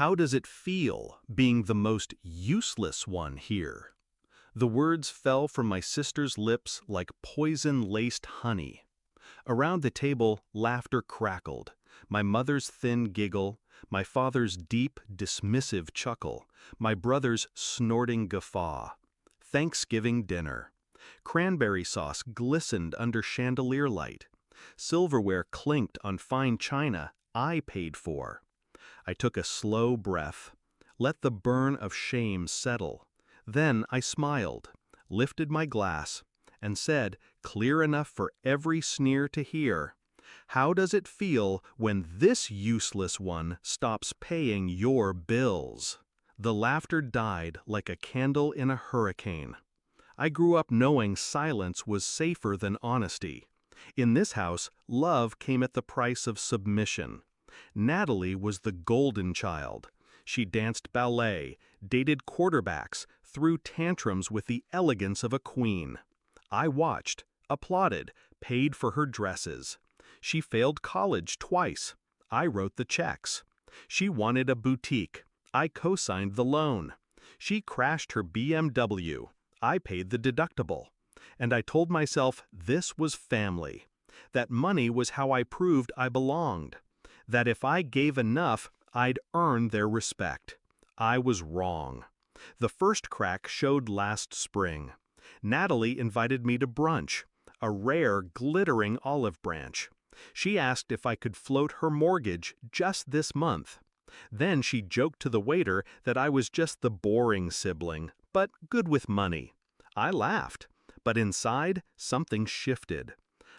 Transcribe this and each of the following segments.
How does it feel being the most useless one here? The words fell from my sister's lips like poison-laced honey. Around the table, laughter crackled. My mother's thin giggle, my father's deep, dismissive chuckle, my brother's snorting guffaw. Thanksgiving dinner. Cranberry sauce glistened under chandelier light. Silverware clinked on fine china I paid for. I took a slow breath, let the burn of shame settle. Then I smiled, lifted my glass, and said, clear enough for every sneer to hear, "How does it feel when this useless one stops paying your bills?" The laughter died like a candle in a hurricane. I grew up knowing silence was safer than honesty. In this house, love came at the price of submission. Natalie was the golden child. She danced ballet, dated quarterbacks, threw tantrums with the elegance of a queen. I watched, applauded, paid for her dresses. She failed college twice. I wrote the checks. She wanted a boutique. I co-signed the loan. She crashed her BMW. I paid the deductible. And I told myself this was family. That money was how I proved I belonged. That if I gave enough, I'd earn their respect. I was wrong. The first crack showed last spring. Natalie invited me to brunch, a rare, glittering olive branch. She asked if I could float her mortgage just this month. Then she joked to the waiter that I was just the boring sibling, but good with money. I laughed, but inside, something shifted.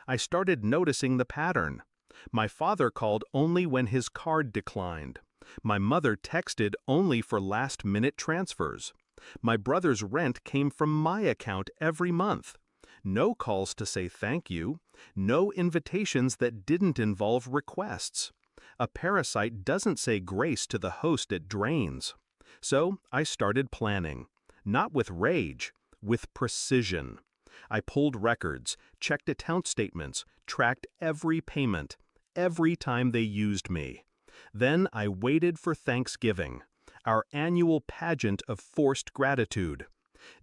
I started noticing the pattern. My father called only when his card declined. My mother texted only for last-minute transfers. My brother's rent came from my account every month. No calls to say thank you. No invitations that didn't involve requests. A parasite doesn't say grace to the host it drains. So I started planning. Not with rage, with precision. I pulled records, checked account statements, tracked every payment, every time they used me. Then I waited for Thanksgiving, our annual pageant of forced gratitude.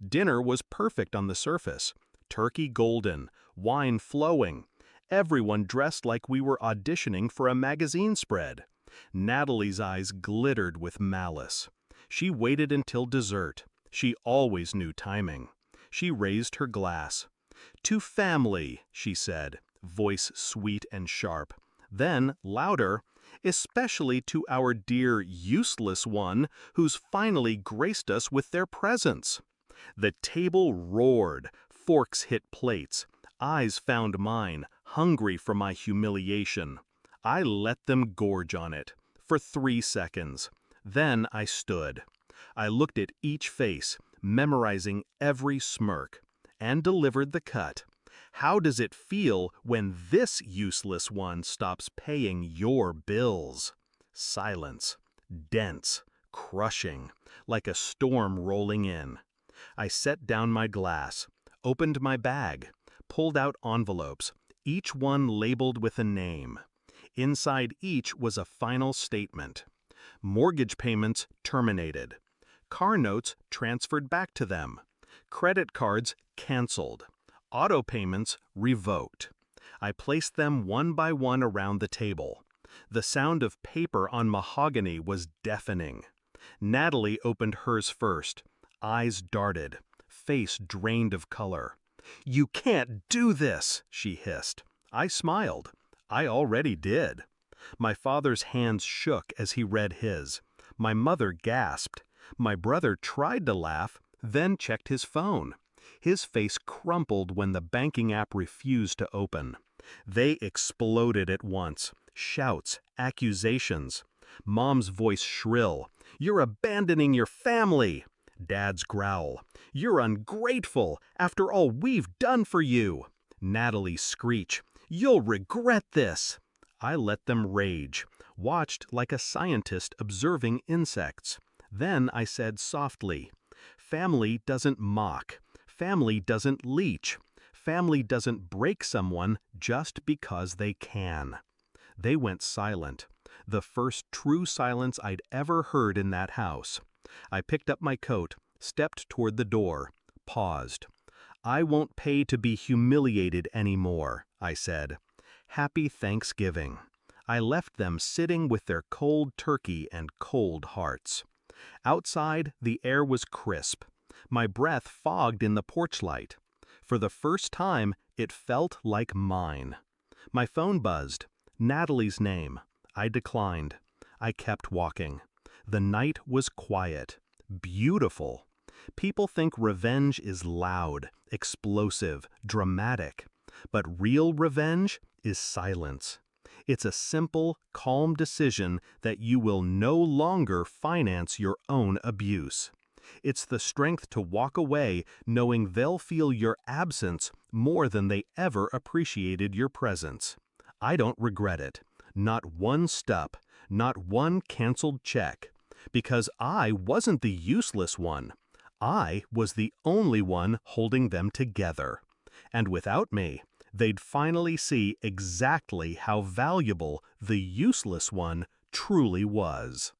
Dinner was perfect on the surface, turkey golden, wine flowing, everyone dressed like we were auditioning for a magazine spread. Natalie's eyes glittered with malice. She waited until dessert. She always knew timing. She raised her glass. "To family," she said, voice sweet and sharp. Then, louder, "especially to our dear useless one who's finally graced us with their presence." The table roared, forks hit plates, eyes found mine, hungry for my humiliation. I let them gorge on it, for 3 seconds. Then I stood. I looked at each face, memorizing every smirk, and delivered the cut. How does it feel when this useless one stops paying your bills? Silence, dense, crushing, like a storm rolling in. I set down my glass, opened my bag, pulled out envelopes, each one labeled with a name. Inside each was a final statement. Mortgage payments terminated. Car notes transferred back to them. Credit cards canceled. Auto payments revoked. I placed them one by one around the table. The sound of paper on mahogany was deafening. Natalie opened hers first. Eyes darted. Face drained of color. "You can't do this," she hissed. I smiled. I already did. My father's hands shook as he read his. My mother gasped. My brother tried to laugh, then checked his phone. His face crumpled when the banking app refused to open. They exploded at once. Shouts, accusations. Mom's voice shrill. "You're abandoning your family." Dad's growl. "You're ungrateful after all we've done for you." Natalie's screech. "You'll regret this." I let them rage, watched like a scientist observing insects. Then I said softly, "Family doesn't mock. Family doesn't leech. Family doesn't break someone just because they can." They went silent, The first true silence I'd ever heard in that house. I picked up my coat, stepped toward the door, paused. "I won't pay to be humiliated anymore," I said. "Happy Thanksgiving." I left them sitting with their cold turkey and cold hearts. Outside, the air was crisp. My breath fogged in the porch light. For the first time, it felt like mine. My phone buzzed. Natalie's name. I declined. I kept walking. The night was quiet. Beautiful. People think revenge is loud, explosive, dramatic. But real revenge is silence. It's a simple, calm decision that you will no longer finance your own abuse. It's the strength to walk away knowing they'll feel your absence more than they ever appreciated your presence. I don't regret it. Not one step, not one canceled check. Because I wasn't the useless one. I was the only one holding them together. And without me, they'd finally see exactly how valuable the useless one truly was.